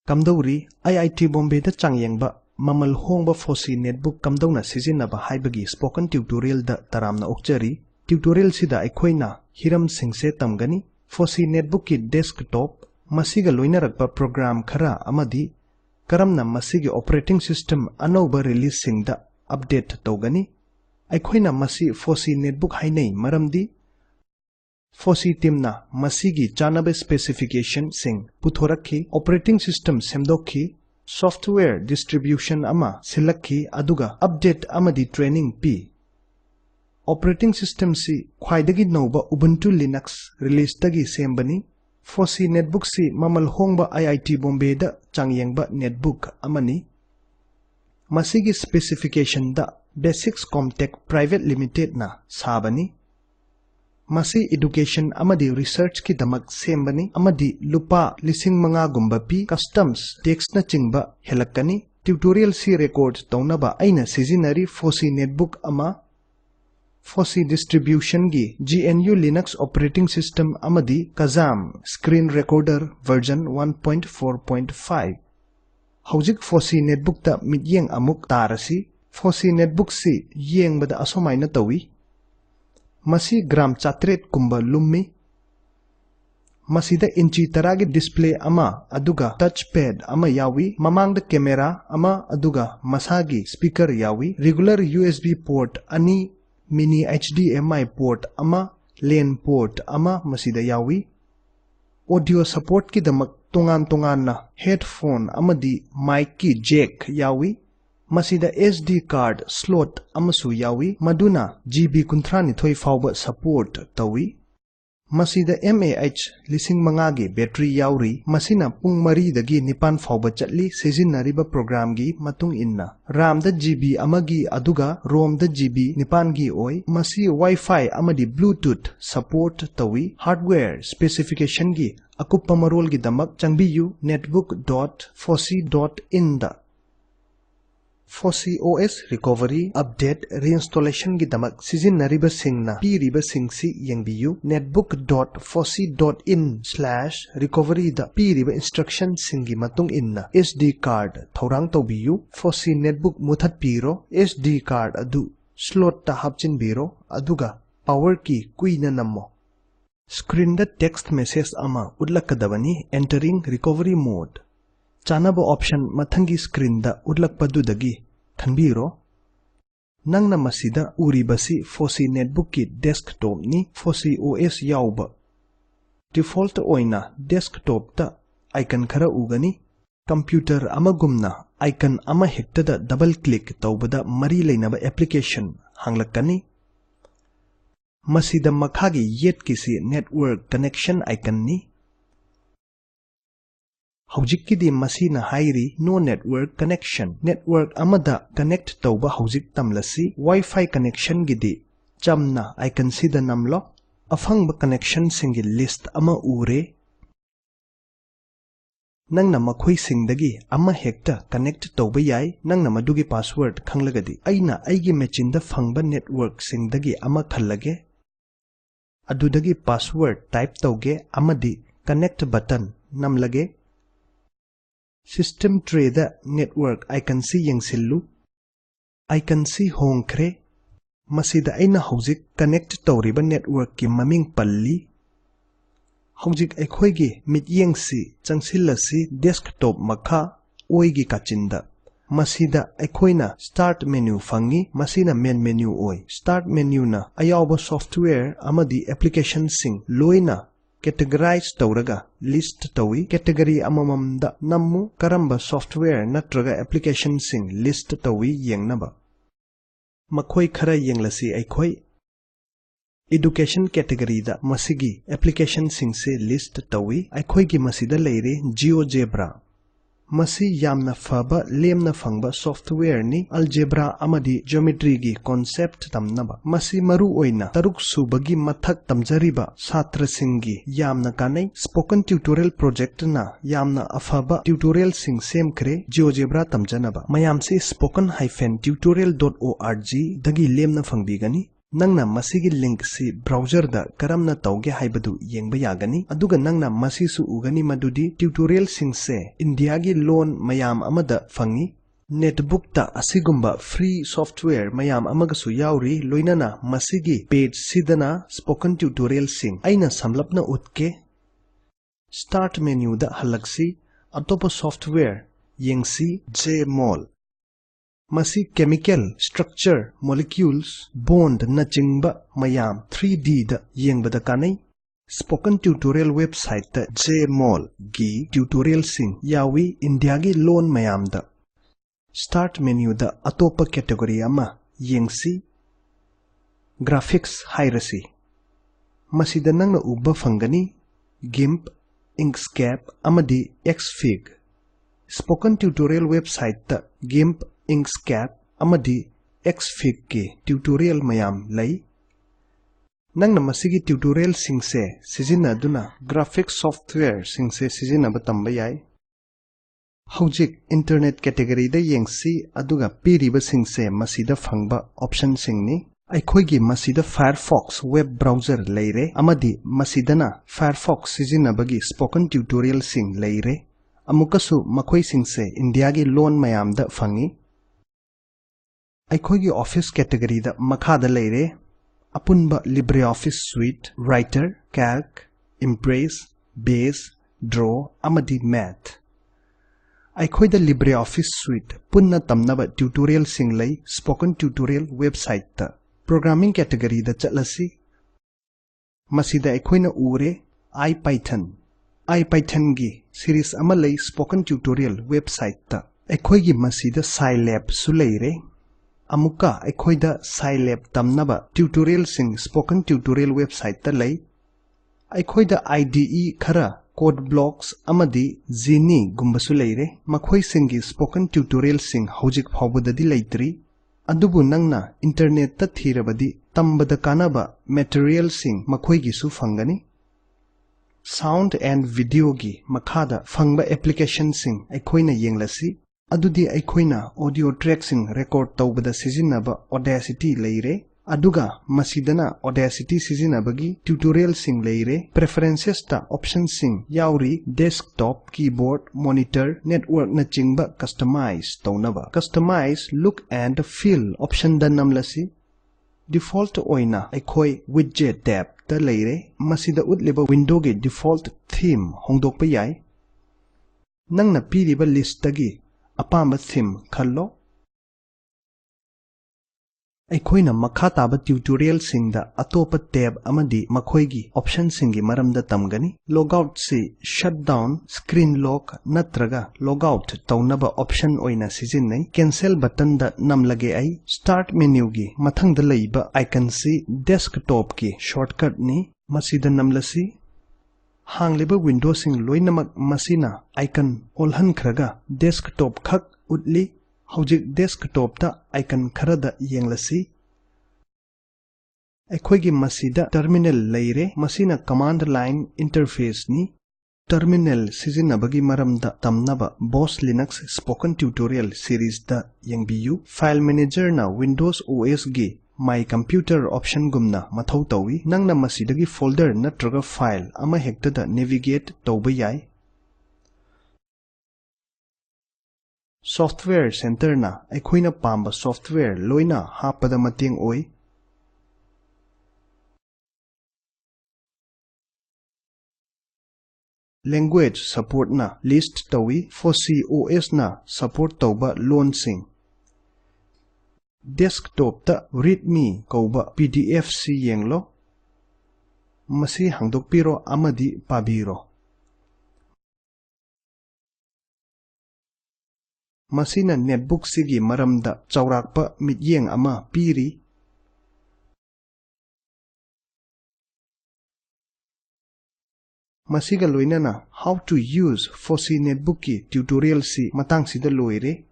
Kamdauri IIT Bombay da changyengba mamal hongba FOSSEE Netbook kamdauna sizinaba haibagi spoken tutorial da taramna okchari. Tutorial sida aikhoina hiram singse tamgani. FOSSEE Netbook ki desktop masiga loinarakba program khara amadi karamna masigi operating system anauba release singda update tawgani. Aikhoina masi FOSSEE Netbook hainai maramdi FOSSEE team na masigi chanaba specification sing puthorakhi operating system semdokhi software distribution ama silakhi aduga update amadi training pi. Operating system si khwaidagi nauba Ubuntu Linux release tagi sembani. FOSSEE Netbook si mamal hongba IIT Bombay da changyengba netbook amani. Masigi specification da Basics Comtech Private Limited na sabani. Masi education amadi research ki damak sembani amadi lupa lising mga gumba pi customs text na chingba helakani. Tutorial si record taunaba aina sizinari FOSSEE Netbook ama FOSSEE distribution gi GNU Linux operating system amadi Kazam screen recorder version 1.4.5. Haujik FOSSEE Netbook ta midyeng amuk tarasi. FOSSEE Netbook si yeng bada asomaina tawi. Masi gram chatret kumba lummi. Masida inchi taragi display ama aduga touchpad ama yawi. Mamangda camera ama aduga masagi speaker yawi. Regular USB port ani mini HDMI port ama LAN port ama masida yawi. Audio support ki damak tungan na headphone amadi mic ki jack yawi. Masida SD card slot amasu yawi maduna GB kuntrani thoi fawba support tawi. Masida MAH lising mangagi battery yauri. Masina pung mari dagi nipan fawba chatli sizinariba program gi matung inna. RAM da GB amagi aduga ROM da GB nipan gi oi. Masi Wi-Fi amadi Bluetooth support tawi. Hardware specification gi akuppa marol gi damak changbiyu netbook.fossee.in da. FOSSEE OS recovery update reinstallation gi damak sizinariba singna piriba singsi yengbiyu netbook.fossee.in/recovery da piriba instruction singi matung inna SD card thorang tawbiyu. FOSSEE Netbook muthat piro SD card adu slot ta hapchin biro aduga power key kuina nammo. Screen da text message ama udlakadabani entering recovery mode. Chanaba option mathangi screen da udlakpadudagi thanbiro. Nangna masida uribasi FOSSEE Netbook ki desktop ni FOSSEE OS yauba. Default oina desktop da icon khara ugani. Computer amagumna icon ama hekta da double click tawbada mari leinaba application hanglakani. Masida makhagi yet kisi network connection icon ni. Haujikidi masina hairi no network connection. Network amada connect tawba haujik tamlasi Wi-Fi connection gidi chamna icon sida namlo. Afangba connection singi list ama ure. Nangna makhoi singdagi ama hekta connect tawba yai. Nangna madugi password khanglagadi aina aigi machinda fangba network singdagi ama khallage. Adudagi password type tawge amadi connect button namlage. System tray da network icon si yengsillu. Icon si hongkre. Masida aina haujik connect tawriba network ki maming palli. Haujik aikhoigi mityeng si changsillasi desktop makha oigi kachinda. Masida aikhoina start menu fangi. Masina main menu oi. Start menu na ayawba software amadi application sing loina categorize tawraga list tawi. Category amamamda nammu karamba software natraga application sing list tawi yengnaba. Makhoi khara yenglasi aikhoi. Education category da masigi application sing se list tawi. Aikhoi gi masida leire GeoGebra. Masi yamna faba lemna fangba software ni algebra amadi geometry gi concept tamnaba. Masi maru oina taruk subagi mathak tamjariba satra singi yamna kanai spoken tutorial project na yamna afaba tutorial sing semkre GeoGebra tamjanaba. Mayamsi spoken-tutorial.org dagi lemna fangbigani. Nangna masigi link si browser da karamna tauge haibadu yengba yagani aduga nangna masisu ugani madudi tutorial singse India gi loan mayam amada fangi Netbook ta asigumba free software mayam amagasu yauri loinana masigi page sidana spoken tutorial sing aina samlapna utke start menu da halaksi atopa software yengsi Jmol Masi chemical structure molecules bond na chingba mayam 3D da yengbada kanai spoken tutorial website ta Jmol gi tutorial sing yawi India gi loan mayam da start menu da atopa category ama yengsi graphics hairasi masida nangna uba fangani GIMP Inkscape amadi Xfig spoken tutorial website ta GIMP Inkscape amadi Xfig ke tutorial mayam lay nangna masigi tutorial singse sizina duna graphic software singse sizina batamba yai Hojik internet category da yengsi aduga piriba singse masida fangba option singni Aikoigi masida Firefox web browser leire amadi masidana Firefox sizina bagi spoken tutorial sing leire amukasu makoi singse India gi loan mayam da fangi Aikoigi office category da makhada leire apunba LibreOffice suite Writer Calc Impress Base Draw amadi Math Aikoida LibreOffice suite punna tamnaba tutorial sing lay spoken tutorial website ta programming category da chatlasi masida aikoina ure IPython gi series ama lay spoken tutorial website ta aikoigi masida Scilab su leire amuka aikoida Scilab tamnaba tutorial sing spoken tutorial website ta lay aikoida IDE khara code blocks amadi Zini gumbasu leire makhoi singi spoken tutorial sing hojik phawbadadi leitri adubu nangna internet ta thirabadi tambada kanaba material sing makhoi gi su fangani sound and video gi makhada fangba application sing aikoina yenglasi adudi aikoina audio track sing record tawbada sizinaba Audacity leire aduga masidana Audacity sizinabagi tutorial sing leire preferences ta option sing yauri desktop keyboard monitor network na chingba customize taunaba customize look and feel option da namlasi default oina aikoi widget tab ta leire masida utleba window ge default theme hongdokpa yai nangna piriba list tagi apamba theme khallo Aikoina makhataba tutorial singda atopa tab amadi makhoigi option singi maramda tamgani logout si shutdown screen lock natraga logout taunaba option oina sijinnai cancel button da namlage ai start menu gi mathangda leiba icon si desktop ki shortcut ni masida namlasi hangliba window sing loinamak masina icon olhan khraga desktop khak utli Hojik desktop ta icon kharada yenglasi Aikoigi masida terminal leire masina command line interface ni terminal sizinabagi maramda tamnaba Boss Linux spoken tutorial series da yengbiyu file manager na Windows OS gi my computer option gumna mathau tawi nangna masidagi folder natraga file ama hekta da navigate tawba yai Software Center na aikoina pamba software loina hapada mateng oi Language support na list tawi FOSSEE OS na support tawba loan sing Desktop ta readme kauba PDF si yenglo masi hangdokpiro amadi pabiro Masina netbook sigi maramda chawrakpa mityeng ama piri Masiga loinana how to use FOSSEE Netbook ki tutorial si matang sida loire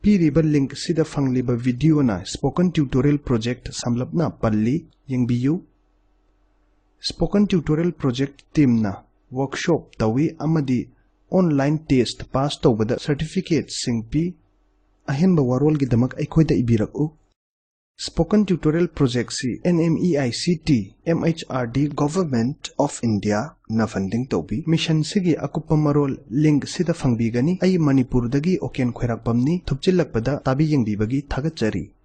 piriba link sida fangliba video na spoken tutorial project samlapna palli yengbiyu spoken tutorial project team na workshop tawi amadi online test pass tawbada certificate singpi ahenba warol gidamak aikoida ibirak u Spoken Tutorial Project si NMEICT MHRD Government of India na funding tobi mission sigi akupa marol link sida fangbigani ai Manipur dagi oken khoirakpamni thupchilakpada tabi yengbibagi thagatjari.